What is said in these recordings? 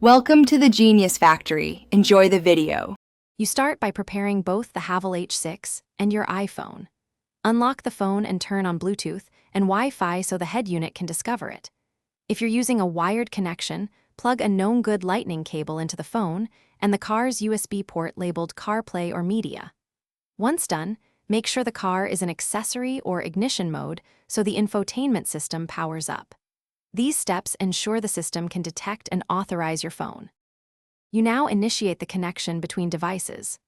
Welcome to the Genius Factory. Enjoy the video. You start by preparing both the Haval H6 and your iPhone. Unlock the phone and turn on Bluetooth and Wi-Fi so the head unit can discover it. If you're using a wired connection, plug a known good lightning cable into the phone and the car's USB port labeled CarPlay or Media. Once done, make sure the car is in accessory or ignition mode so the infotainment system powers up. These steps ensure the system can detect and authorize your phone. You now initiate the connection between devices.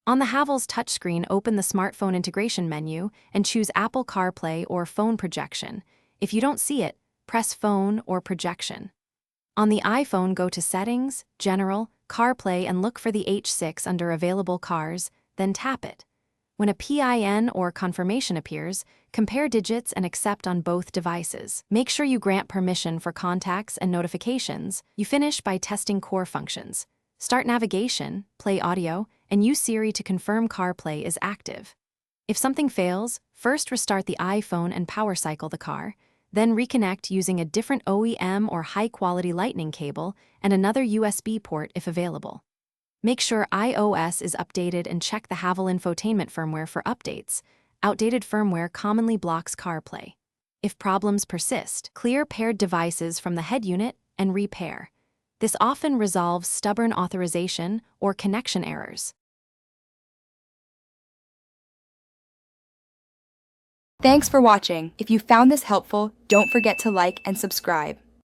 On the Haval's touchscreen, open the smartphone integration menu and choose Apple CarPlay or phone projection. If you don't see it, press phone or projection. On the iPhone, go to Settings, General, CarPlay and look for the H6 under Available Cars, then tap it. When a PIN or confirmation appears, compare digits and accept on both devices. Make sure you grant permission for contacts and notifications. You finish by testing core functions. Start navigation, play audio, and use Siri to confirm CarPlay is active. If something fails, first restart the iPhone and power cycle the car, then reconnect using a different OEM or high-quality lightning cable and another USB port if available. Make sure iOS is updated and check the Haval infotainment firmware for updates. Outdated firmware commonly blocks CarPlay. If problems persist, clear paired devices from the head unit and repair. This often resolves stubborn authorization or connection errors. Thanks for watching. If you found this helpful, don't forget to like and subscribe.